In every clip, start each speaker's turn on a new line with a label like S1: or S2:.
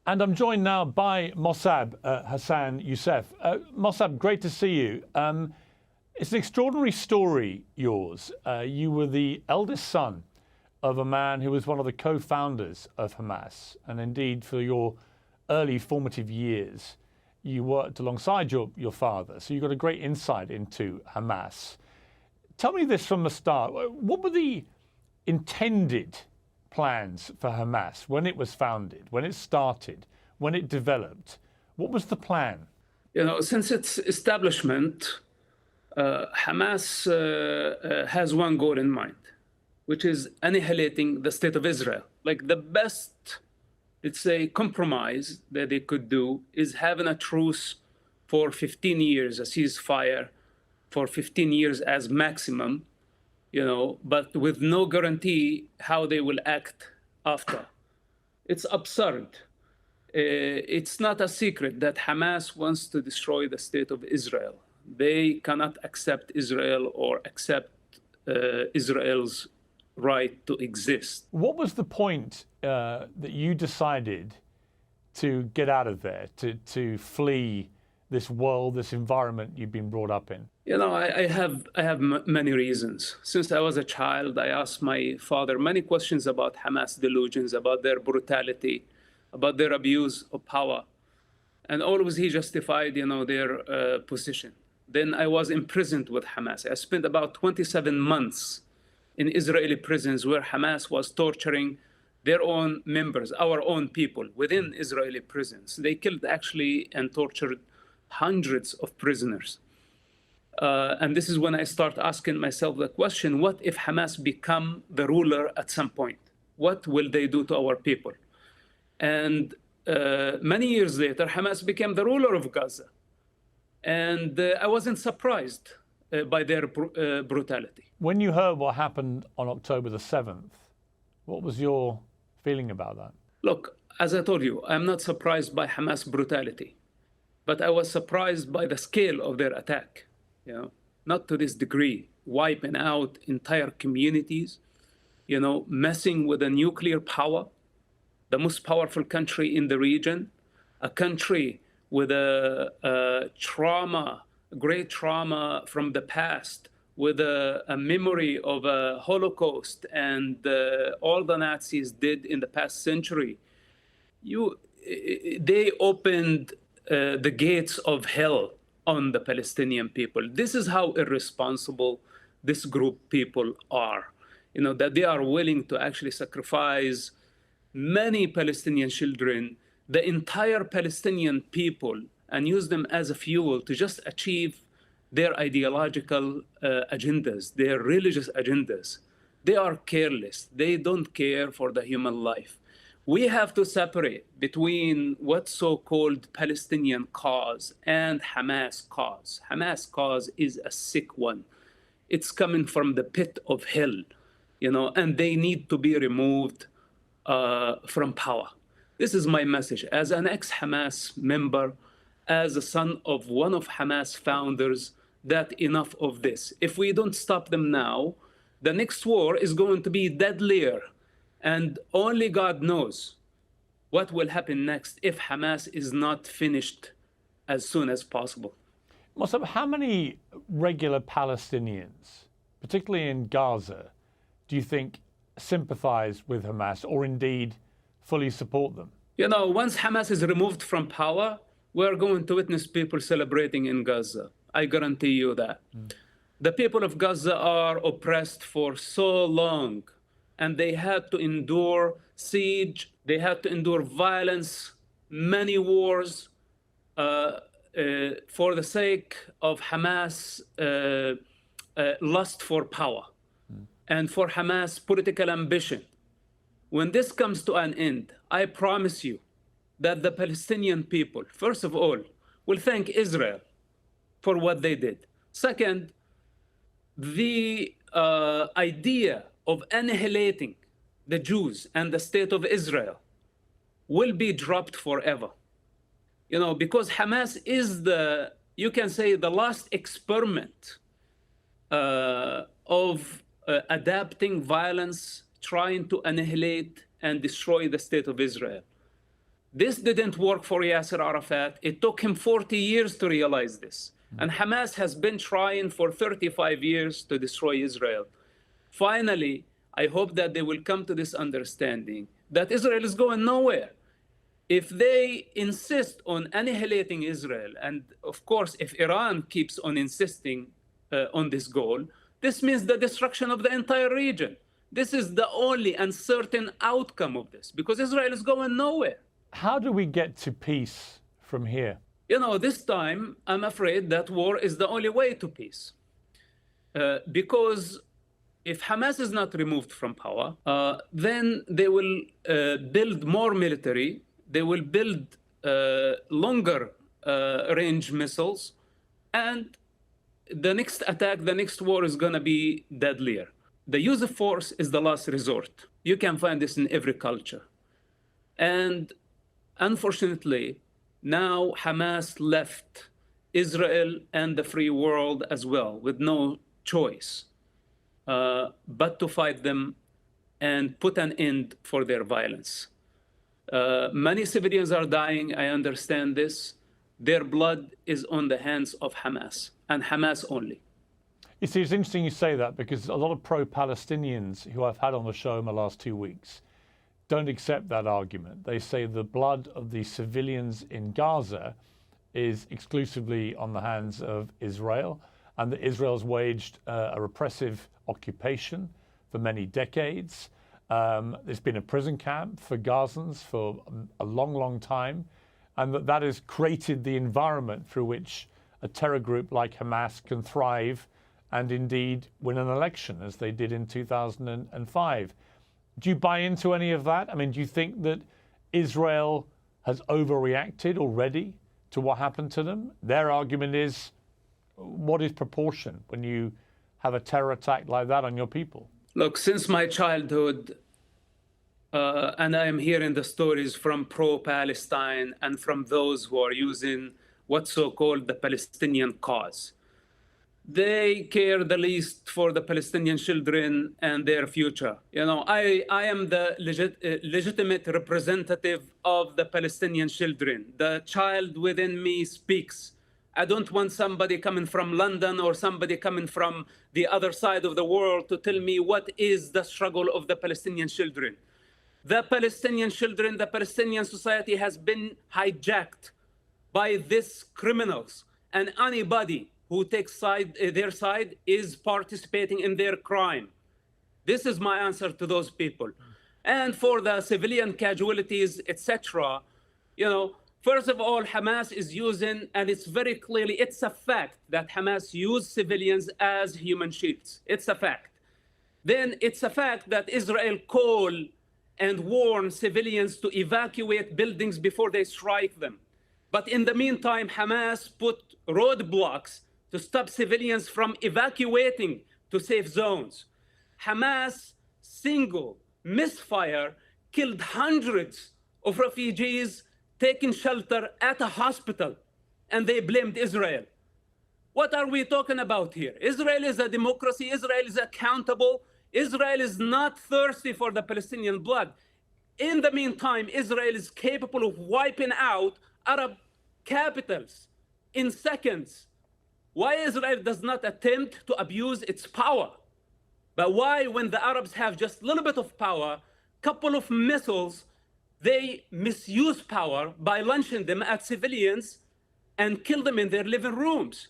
S1: And I'm joined now by Mossab Hassan Youssef. Mossab, great to see you. It's an extraordinary story, yours. You were the eldest son of a man who was one of the co-founders of Hamas. And indeed, for your early formative years, you worked alongside your father. So you got a great insight into Hamas. Tell me this from the start. What were the intended plans for Hamas when it was founded, when it started, when it developed? What was the plan?
S2: You know, since its establishment, Hamas has one goal in mind, which is annihilating the state of Israel. Like the best, let's say, compromise that they could do is having a truce for 15 years, a ceasefire for 15 years as maximum, you know, but with no guarantee how they will act after. It's absurd. It's not a secret that Hamas wants to destroy the state of Israel. They cannot accept Israel or accept Israel's right to exist.
S1: What was the point that you decided to get out of there, to flee this world, this environment you've been brought up in?
S2: You know, I have many reasons. Since I was a child, I asked my father many questions about Hamas delusions, about their brutality, about their abuse of power. And always he justified, you know, their position. Then I was imprisoned with Hamas. I spent about 27 months in Israeli prisons where Hamas was torturing their own members, our own people within Israeli prisons. They killed actually and tortured hundreds of prisoners. And this is when I start asking myself the question, what if Hamas become the ruler at some point? What will they do to our people? And many years later, Hamas became the ruler of Gaza. And I wasn't surprised by their brutality.
S1: When you heard what happened on October the 7th, what was your feeling about that?
S2: Look, as I told you, I'm not surprised by Hamas brutality, but I was surprised by the scale of their attack. You know, not to this degree, wiping out entire communities, you know, messing with a nuclear power, the most powerful country in the region, a country with a trauma, great trauma from the past, with a memory of a Holocaust and all the Nazis did in the past century. They opened the gates of hell on the Palestinian people. This is how irresponsible this group people are. You know, that they are willing to actually sacrifice many Palestinian children, the entire Palestinian people, and use them as a fuel to just achieve their ideological agendas, their religious agendas. They are careless. They don't care for the human life. We have to separate between what's so-called Palestinian cause and Hamas cause. Hamas cause is a sick one. It's coming from the pit of hell, you know, and they need to be removed from power. This is my message. As an ex-Hamas member, as a son of one of Hamas founders, that enough of this. If we don't stop them now, the next war is going to be deadlier. And only God knows what will happen next if Hamas is not finished as soon as possible.
S1: Mossab, how many regular Palestinians, particularly in Gaza, do you think sympathize with Hamas or indeed fully support them?
S2: You know, once Hamas is removed from power, we're going to witness people celebrating in Gaza. I guarantee you that. The people of Gaza are oppressed for so long, and they had to endure siege, they had to endure violence, many wars for the sake of Hamas' lust for power and for Hamas' political ambition. When this comes to an end, I promise you that the Palestinian people, first of all, will thank Israel for what they did. Second, the idea of annihilating the Jews and the state of Israel will be dropped forever. You know, because Hamas is the, you can say, the last experiment of adapting violence, trying to annihilate and destroy the state of Israel. This didn't work for Yasser Arafat. It took him 40 years to realize this. And Hamas has been trying for 35 years to destroy Israel. Finally, I hope that they will come to this understanding that Israel is going nowhere. If they insist on annihilating Israel, and of course, if Iran keeps on insisting on this goal, this means the destruction of the entire region. This is the only uncertain outcome of this, because Israel is going nowhere.
S1: How do we get to peace from here?
S2: You know, this time, I'm afraid that war is the only way to peace. Because if Hamas is not removed from power, then they will build more military, they will build longer range missiles, and the next attack, the next war is going to be deadlier. The use of force is the last resort. You can find this in every culture. And unfortunately, now Hamas left Israel and the free world as well with no choice but to fight them and put an end for their violence. Many civilians are dying, I understand this. Their blood is on the hands of Hamas, and Hamas only.
S1: You see, it's interesting you say that, because a lot of pro-Palestinians who I've had on the show in the last 2 weeks don't accept that argument. They say the blood of the civilians in Gaza is exclusively on the hands of Israel, and that Israel's waged a repressive occupation for many decades. There's been a prison camp for Gazans for a long, long time, and that has created the environment through which a terror group like Hamas can thrive and indeed win an election, as they did in 2005. Do you buy into any of that? I mean, do you think that Israel has overreacted already to what happened to them? Their argument is, what is proportion when you have a terror attack like that on your people?
S2: Look, since my childhood, and I am hearing the stories from pro-Palestine and from those who are using what's so-called the Palestinian cause. They care the least for the Palestinian children and their future. You know, I am the legitimate representative of the Palestinian children. The child within me speaks. I don't want somebody coming from London or somebody coming from the other side of the world to tell me what is the struggle of the Palestinian children. The Palestinian children, the Palestinian society has been hijacked by these criminals, and anybody who takes their side is participating in their crime. This is my answer to those people. And for the civilian casualties, etc., you know, first of all, Hamas is using, and it's very clearly, it's a fact that Hamas used civilians as human shields. It's a fact. Then it's a fact that Israel call and warn civilians to evacuate buildings before they strike them. But in the meantime, Hamas put roadblocks to stop civilians from evacuating to safe zones. Hamas single misfire killed hundreds of refugees taking shelter at a hospital, and they blamed Israel. What are we talking about here? Israel is a democracy. Israel is accountable. Israel is not thirsty for the Palestinian blood. In the meantime, Israel is capable of wiping out Arab capitals in seconds. Why Israel does not attempt to abuse its power? But why, when the Arabs have just a little bit of power, couple of missiles, they misuse power by launching them at civilians and kill them in their living rooms?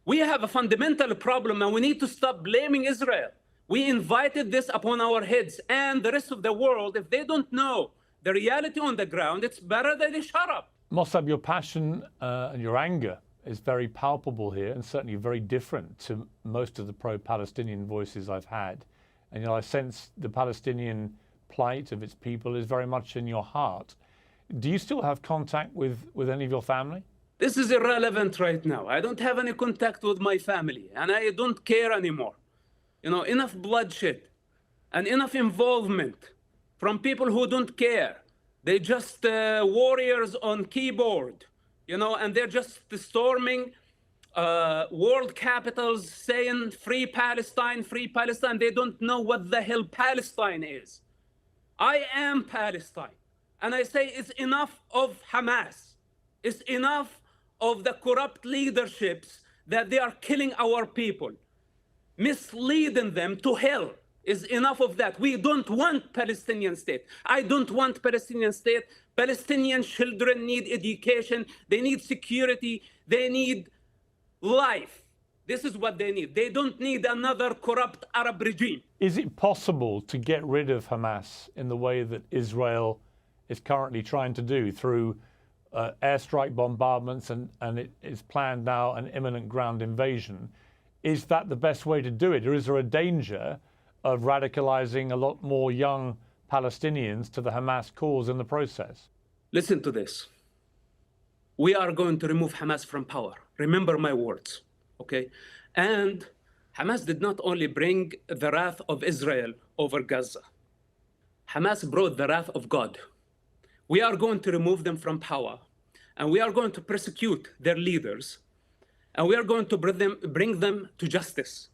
S2: We have a fundamental problem, and we need to stop blaming Israel. We invited this upon our heads, and the rest of the world, if they don't know the reality on the ground, it's better that they shut up.
S1: Mossab, your passion and your anger is very palpable here, and certainly very different to most of the pro-Palestinian voices I've had. And I sense the Palestinian plight of its people is very much in your heart. Do you still have contact with any of your family?
S2: This is irrelevant right now. I don't have any contact with my family, and I don't care anymore. You know, enough bloodshed and enough involvement from people who don't care. They just warriors on keyboard, you know, and they're just storming world capitals saying free Palestine, free Palestine. They don't know what the hell Palestine is. I am Palestine. And I say it's enough of Hamas. It's enough of the corrupt leaderships that they are killing our people, misleading them to hell. Is enough of that. We don't want Palestinian state. I don't want Palestinian state. Palestinian children need education. They need security. They need life. This is what they need. They don't need another corrupt Arab regime.
S1: Is it possible to get rid of Hamas in the way that Israel is currently trying to do through airstrike bombardments and it is planned now an imminent ground invasion? Is that the best way to do it? Or is there a danger of radicalizing a lot more young Palestinians to the Hamas cause in the process?
S2: Listen to this. We are going to remove Hamas from power. Remember my words, okay? And Hamas did not only bring the wrath of Israel over Gaza. Hamas brought the wrath of God. We are going to remove them from power, and we are going to persecute their leaders, and we are going to bring them to justice.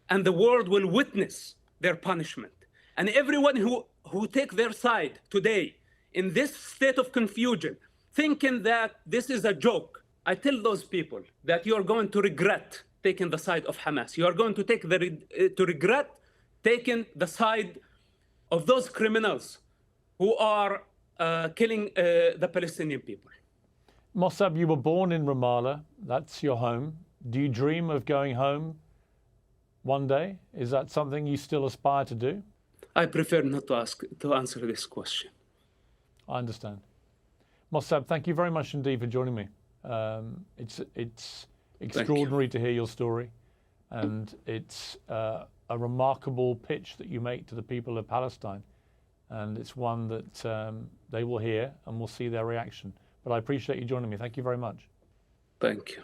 S2: And the world will witness their punishment. And everyone who take their side today in this state of confusion, thinking that this is a joke, I tell those people that you are going to regret taking the side of Hamas. You are going to regret taking the side of those criminals who are killing the Palestinian people.
S1: Mossab, you were born in Ramallah. That's your home. Do you dream of going home one day? Is that something you still aspire to do?
S2: I prefer not to answer this question.
S1: I understand. Mossab, thank you very much indeed for joining me. It's extraordinary to hear your story, and it's a remarkable pitch that you make to the people of Palestine, and it's one that they will hear and will see their reaction. But I appreciate you joining me. Thank you very much.
S2: Thank you.